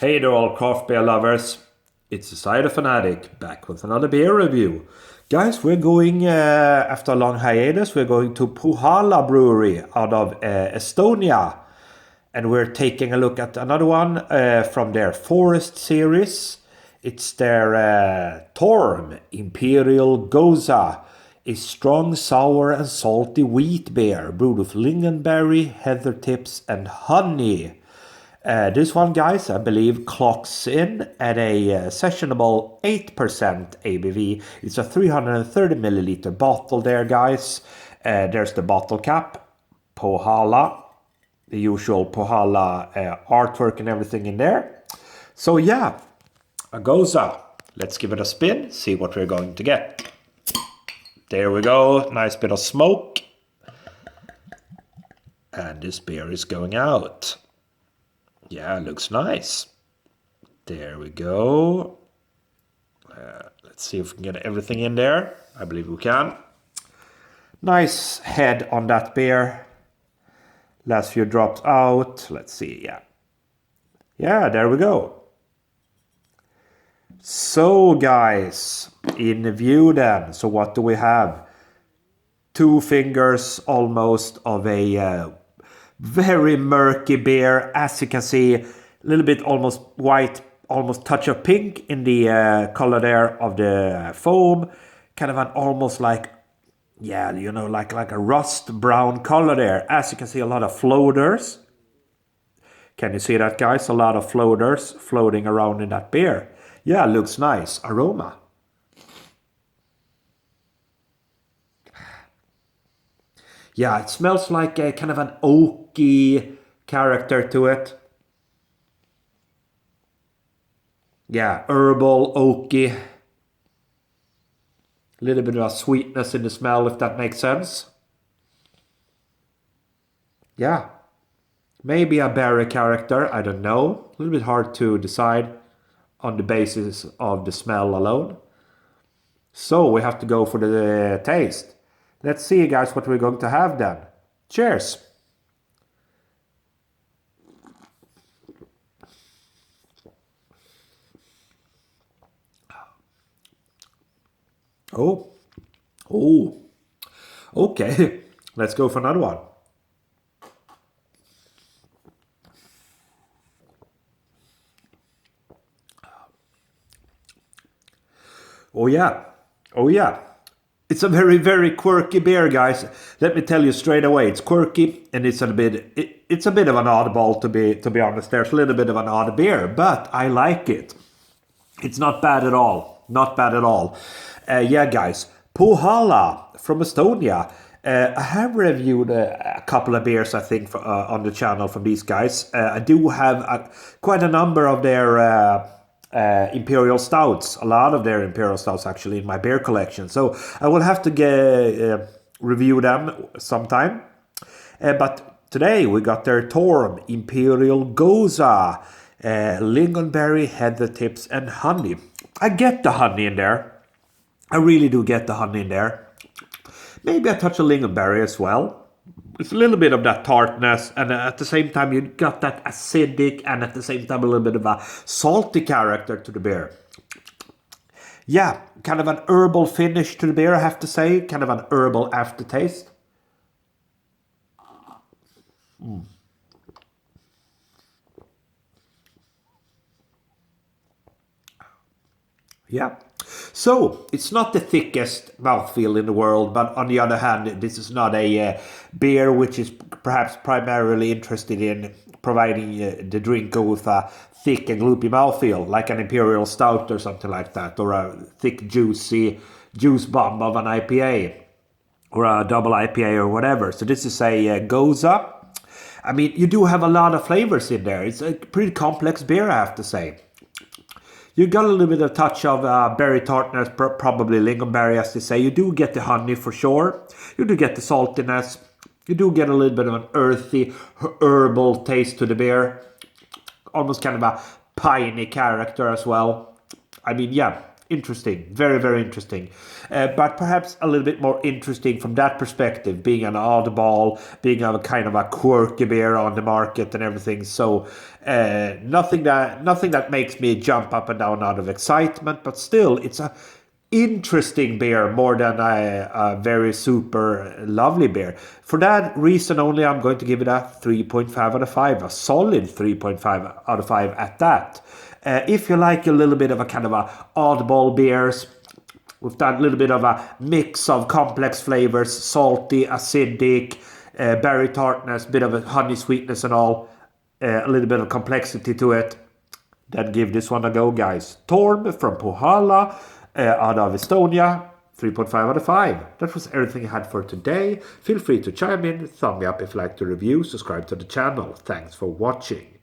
Hey there all craft beer lovers, it's the Cider Fanatic back with another beer review. Guys, we're going, after a long hiatus, we're going to Pohjala Brewery out of Estonia. And we're taking a look at another one from their Forest series. It's their Torm, Imperial Gose, a strong, sour and salty wheat beer brewed with lingonberry, heather tips and honey. This one, guys, I believe clocks in at a sessionable 8% ABV. It's a 330 milliliter bottle there, guys. There's the bottle cap, Pohjala, the usual Pohjala artwork and everything in there. So yeah, a Gose. Let's give it a spin, see what we're going to get. There we go, nice bit of smoke. And this beer is going out. Yeah, looks nice. There we go. Let's see if we can get everything in there. I believe we can. Nice head on that beer. Last few drops out. Let's see, yeah. Yeah, there we go. So guys, in view then. So what do we have? 2 fingers almost of a very murky beer, as you can see, a little bit almost white, almost touch of pink in the color there of the foam. Kind of an almost like, yeah, you know, like a rust brown color there. As you can see, a lot of floaters. Can you see that, guys? A lot of floaters floating around in that beer. Yeah, looks nice. Aroma. Yeah, it smells like a kind of an oaky character to it. Yeah, herbal, oaky. A little bit of a sweetness in the smell, if that makes sense. Yeah, maybe a berry character, I don't know. A little bit hard to decide on the basis of the smell alone. So we have to go for the taste. Let's see, guys, what we're going to have then. Cheers! Oh, okay. Let's go for another one. Oh yeah. It's a very, very quirky beer, guys. Let me tell you straight away. It's quirky and it's a bit of an oddball to be honest. There's a little bit of an odd beer, but I like it. It's not bad at all. Not bad at all. Yeah, guys. Pohjala from Estonia. I have reviewed a couple of beers, I think, on the channel from these guys. I do have quite a number of their Imperial stouts, a lot of their Imperial stouts actually in my beer collection. So I will have to review them sometime. But today we got their Torm, Imperial Gose, lingonberry, heather tips and honey. I get the honey in there. I really do get the honey in there. Maybe a touch of lingonberry as well. It's a little bit of that tartness, and at the same time you got that acidic and at the same time a little bit of a salty character to the beer. Yeah, kind of an herbal finish to the beer, I have to say. Kind of an herbal aftertaste. Yeah. So, it's not the thickest mouthfeel in the world, but on the other hand, this is not a beer which is perhaps primarily interested in providing the drinker with a thick and gloopy mouthfeel, like an Imperial Stout or something like that, or a thick, juicy juice bomb of an IPA, or a double IPA or whatever. So this is a Gose. I mean, you do have a lot of flavors in there. It's a pretty complex beer, I have to say. You got a little bit of touch of berry tartness, probably lingonberry, as they say. You do get the honey for sure. You do get the saltiness. You do get a little bit of an earthy, herbal taste to the beer. Almost kind of a piney character as well. I mean, yeah, interesting, very, very interesting. But perhaps a little bit more interesting from that perspective, being an oddball, being a kind of a quirky beer on the market and everything. So nothing that makes me jump up and down out of excitement, but still, it's a interesting beer more than a very super lovely beer. For that reason only, I'm going to give it a 3.5 out of 5, a solid 3.5 out of 5 at that. If you like a little bit of a kind of a oddball beers with that little bit of a mix of complex flavors, salty, acidic, berry tartness, bit of a honey sweetness and all, a little bit of complexity to it, then give this one a go, guys. Torm from Pohjala, out of Estonia, 3.5 out of 5. That was everything I had for today. Feel free to chime in, thumb me up if you like the review, subscribe to the channel. Thanks for watching.